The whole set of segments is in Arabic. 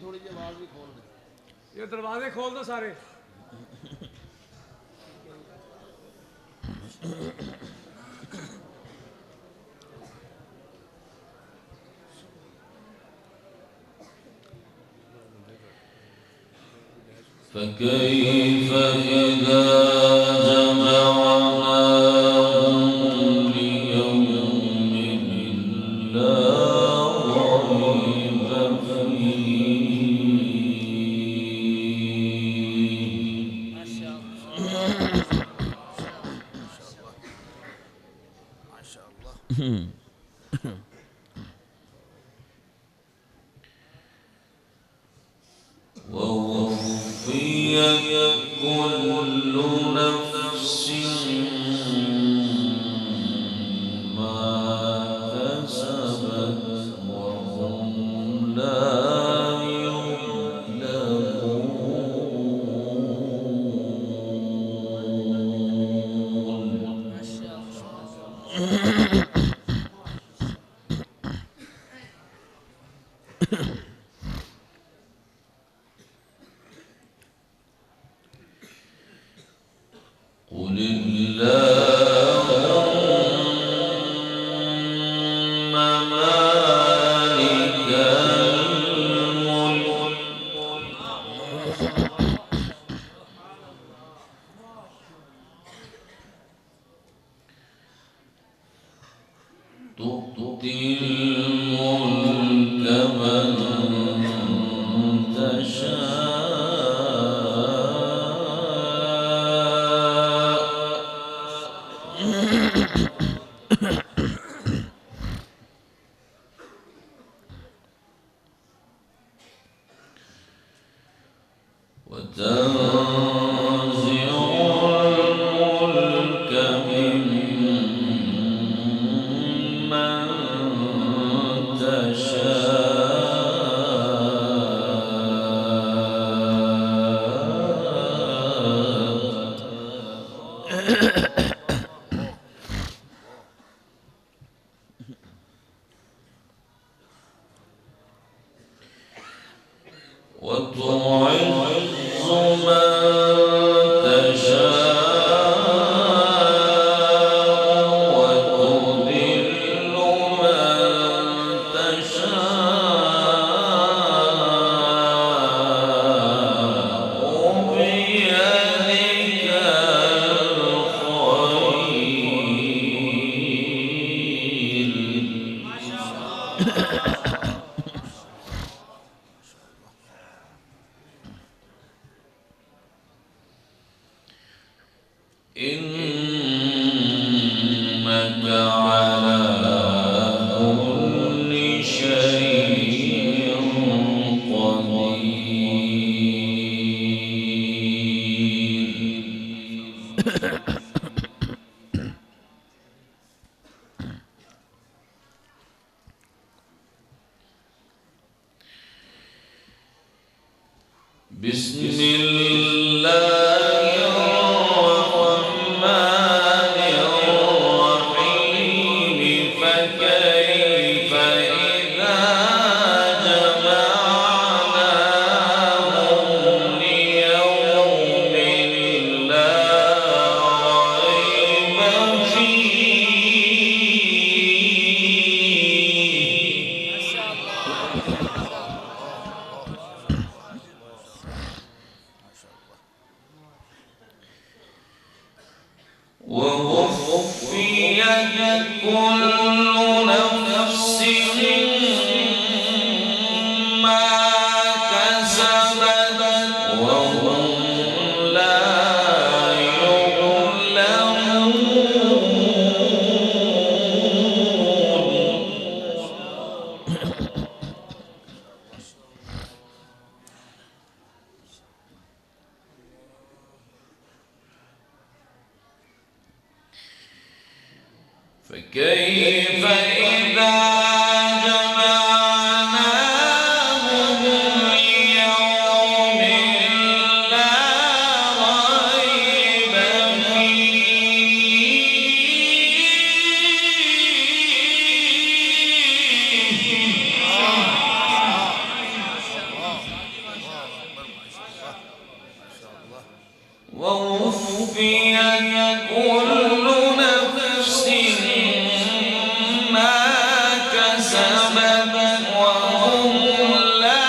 थोड़ी जी आवाज भी खोल दे। ये दरवाजे खोल दो सारे। فكيف إذا جمعناهم ليوم لا ريب فيه ما شاء الله ما شاء الله ووفيت كل نفس ما كسبت وهم لا يظلمون ما شاء الله قل اللهم مالك الملك تؤتي الملك من وتنزع الملك ممن تشاء وتعز من تشاء وتذل من تشاء بيدك الخير إنك على كل شيء قدير بسم الله الرحمن الرحيم فكيف إذا جمعناهم ليوم لا ريب فيه ما شاء الله ووفيت كل نفس ما كسبت وهم لا يظلمون فكيف إذا جمعناهم ليوم لا ريب فيه توفيت كل نفس ما كسبت وهم لا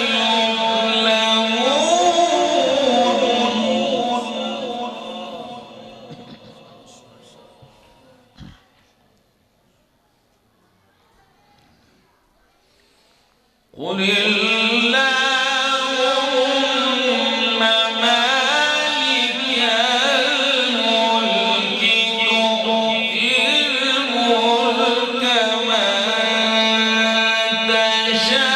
يظلمون. قل اللهم مالك الملك تؤتي الملك من تشاء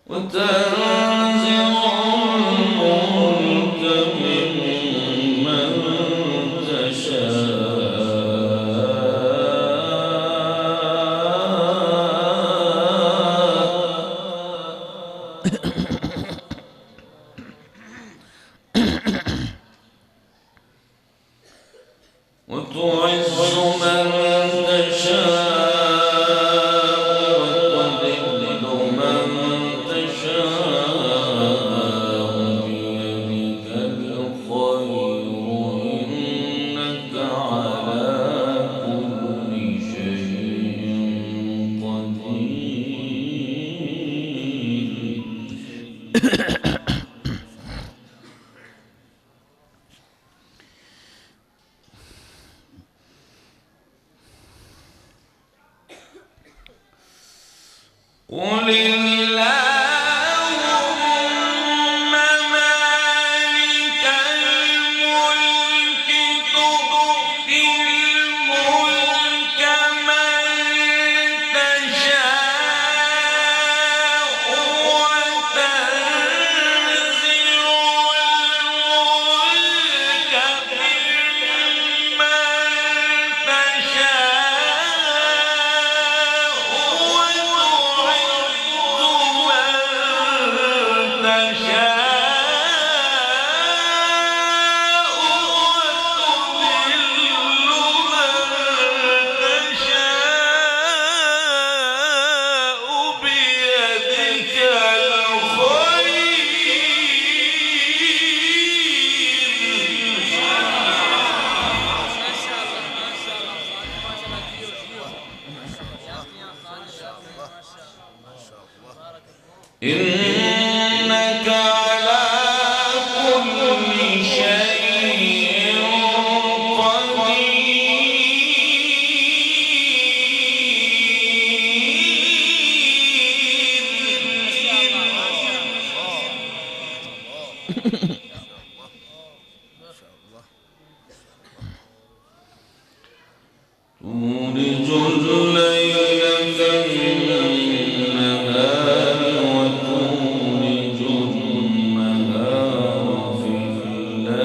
وتنزع الملك ممن تشاء وتعز من تشاء وتذل من تشاء بيدك الخير إنك على كل شيء قدير. قل اللهم مالك الملك تؤتي الملك من تشاء وتنزع الملك ممن إنك على كل شيء قدير. تولج الليل في النهار وتولج النهار في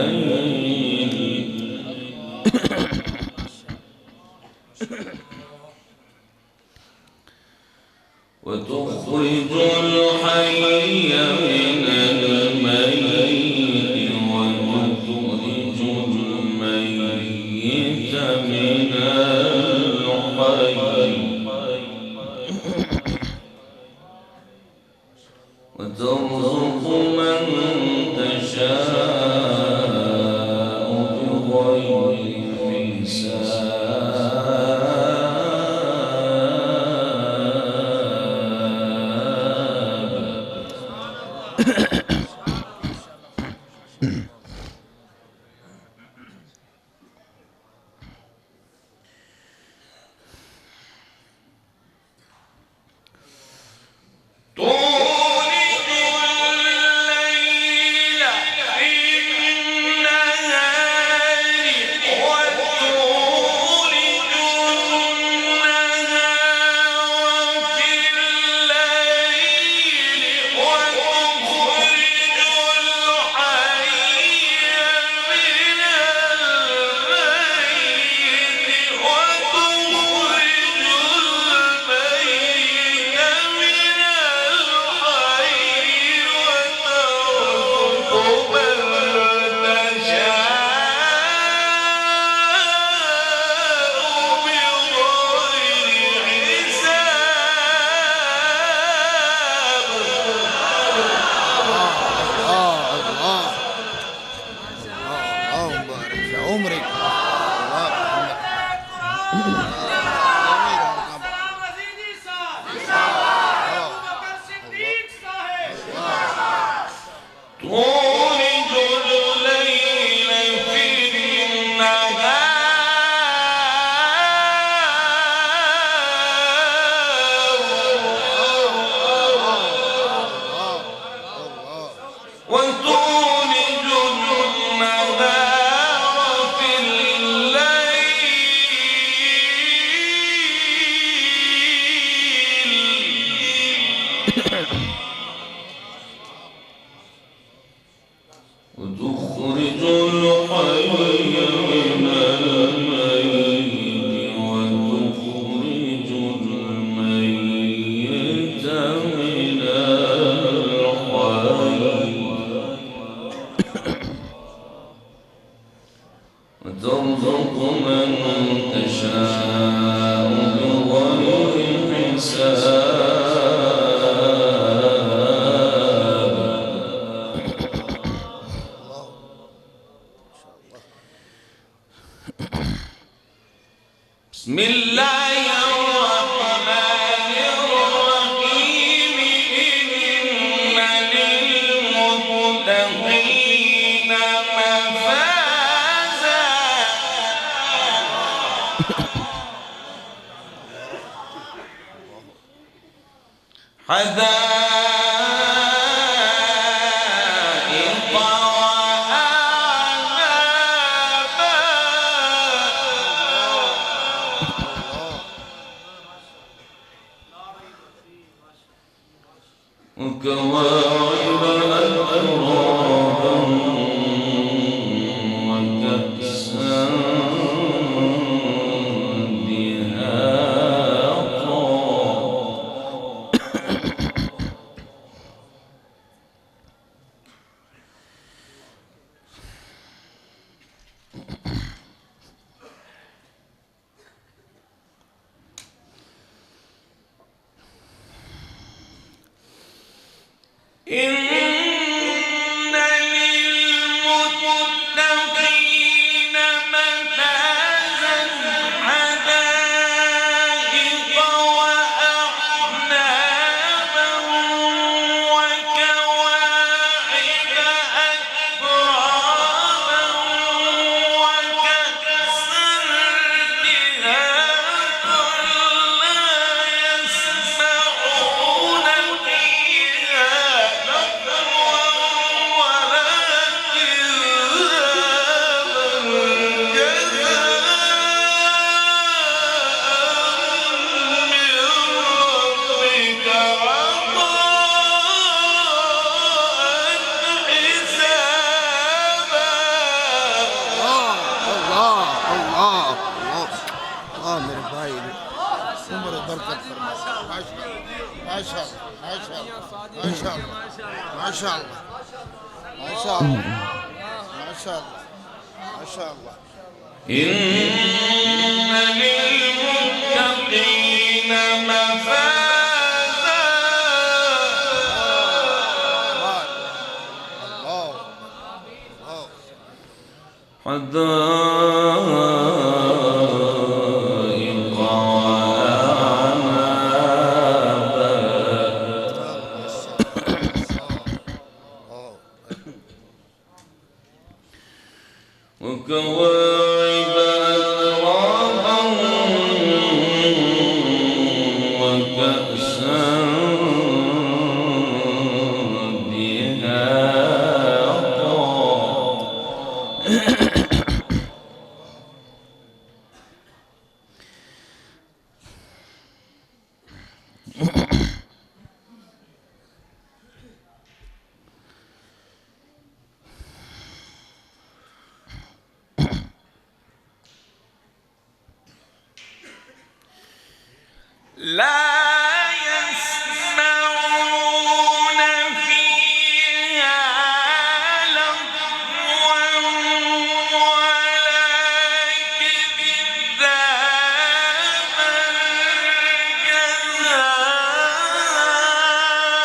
الليل وتخرج الحي من الميت وتخرج الميت من الحي وترزق من تشاء بغير حساب. وتخرج تولج الليل في النهار وتولج النهار في الليل وتخرج الحي من الميت وتخرج الميت من الحي وترزق من تشاء بغير بسم الله الرحمن الرحيم إن للمتقين مفازا حدائق وكواعب أترابا وكأسا دهاقا إن للمتقين مفازا حدائق وأعنابا وكواعب أترابا وكأسا دهاقا لا يسمعون فيها मेरे भाई उम्र बरकत माशाअल्लाह إن للمتقين مفازا حدائق وأعنابا وكواعب أترابا وكأسا دهاقا لا يسمعون فيها لغوا ولا كذابا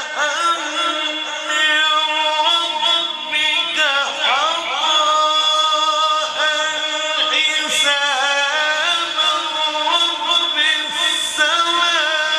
جزاء من ربك عطاء حسابا رب السماوات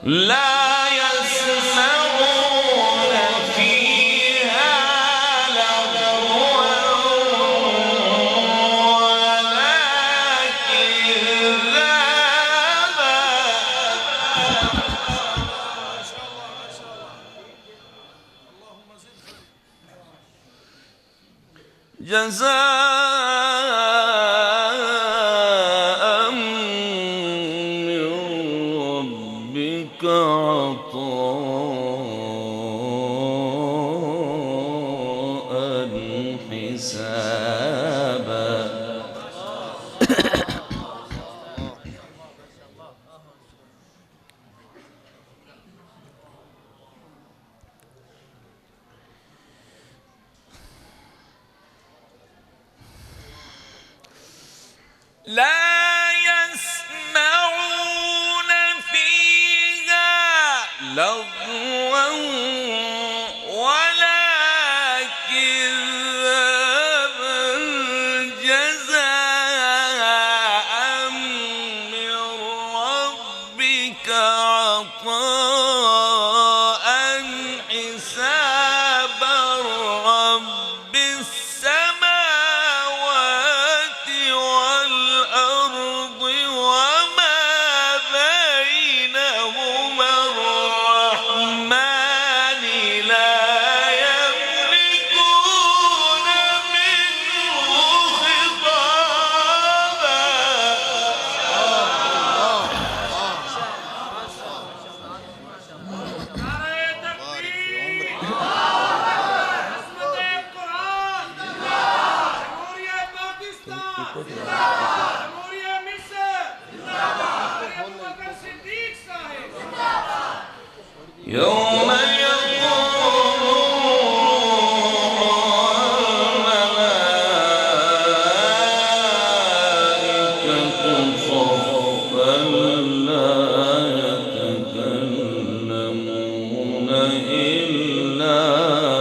لا يسمعون فيها لغوا ولا كذابا جزاء من ربك عطاء حسابا لا يسمعون فيها لغوا ولا كذابا جزاء من ربك عطاء حسابا رب السماوات والأرض وما بينهما الرحمن لا يملكون منه خطابا يوم يقوم الملائكة صفا لا يتكلمون إلا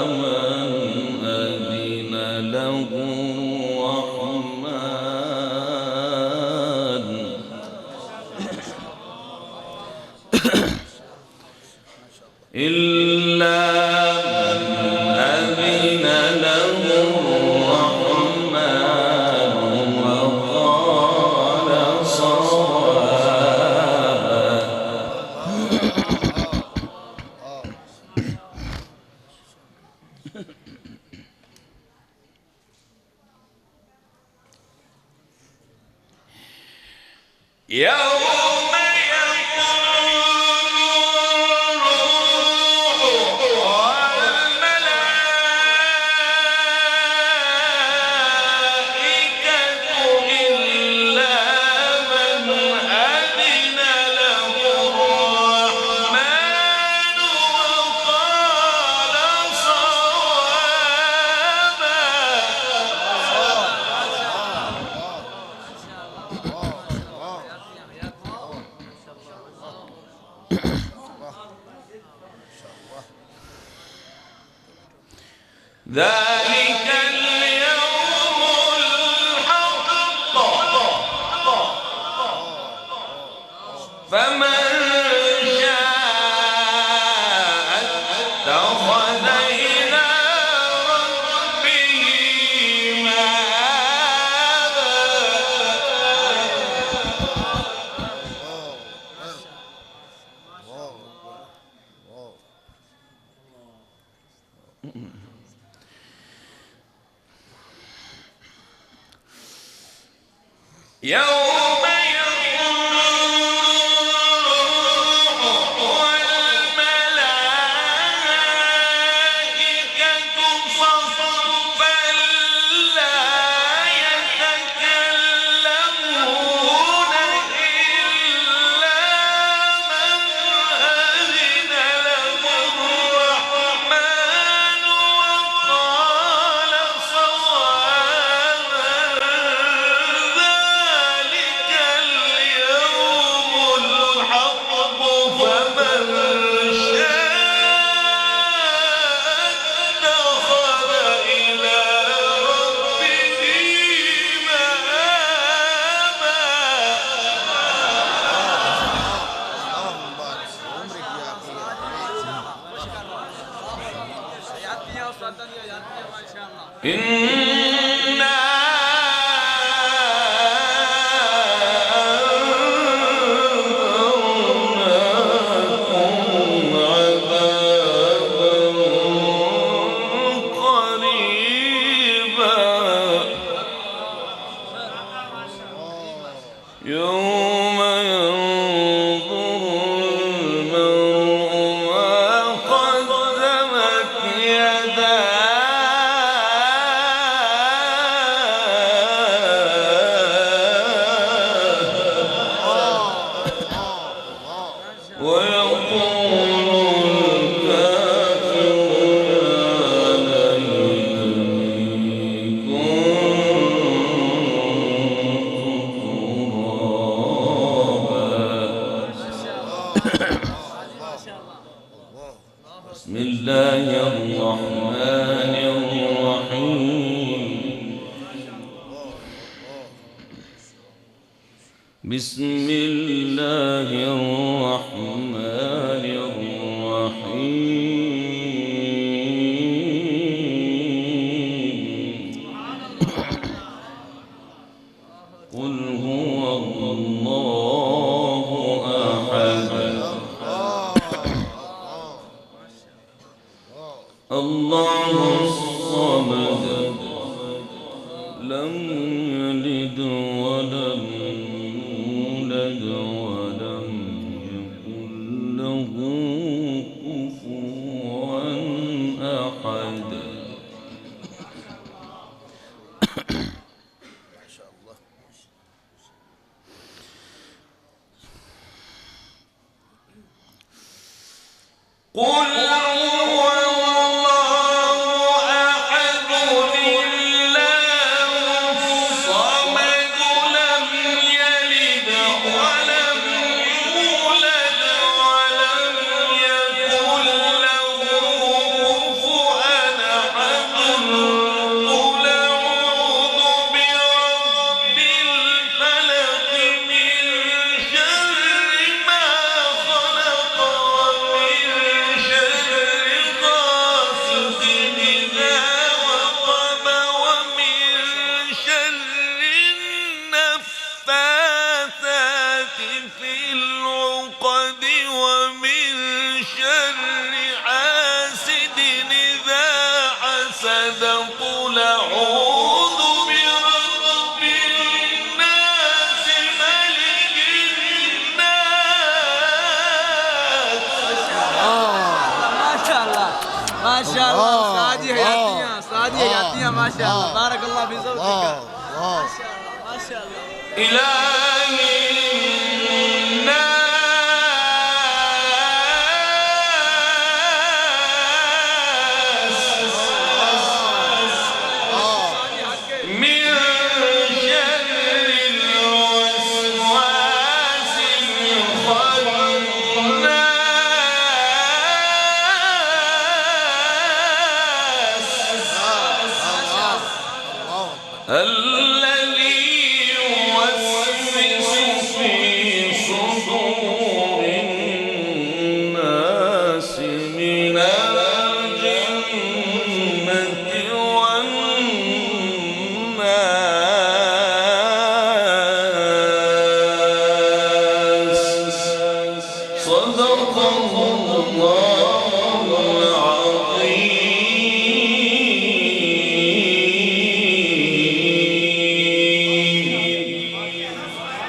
من أذن له الرحمن إلا من أذن له الرحمن وقال صوابا يوم يقول الروح والملائكة إلا من أذن له الرحمن وقال ذلك اليوم الحق فمن شاء اتخذ إلى ربه مآبا يوم يقوم الروح والملائكة صفا لا يتكلمون إلا من أذن له الرحمن وقال صوابا ذلك إنا أنذرناكم عذابا قريبا يوم ينظر المرء ما قدمت يداه ويقول الكافر يا ليتني كنت ترابا. بسم الله الرحمن الرحيم. بسم الله الرحمن الرحيم. قل هو الله أحد الله الصمد لم يلد ولم يولد ولم يكن له كفوا أحد. قل هو الله أحد الله الصمد لم يلد ولم يولد ولم يكن له كفوا أحد. قل أعوذ برب الفلق من شر ما خلق ومن شر غاسق إذا وقب ومن شر النفاثات في العقد ومن شر حاسد إذا حسد. قل أعوذ برب الناس ملك الناس. ما شاء الله استاذي حياتية استاذي حياتية ما شاء الله بارك الله في زوجك ما شاء الله إله الناس من شر الوسواس الخناس الذي يوسوس في صدور الناس من الجنة والناس. صدق الله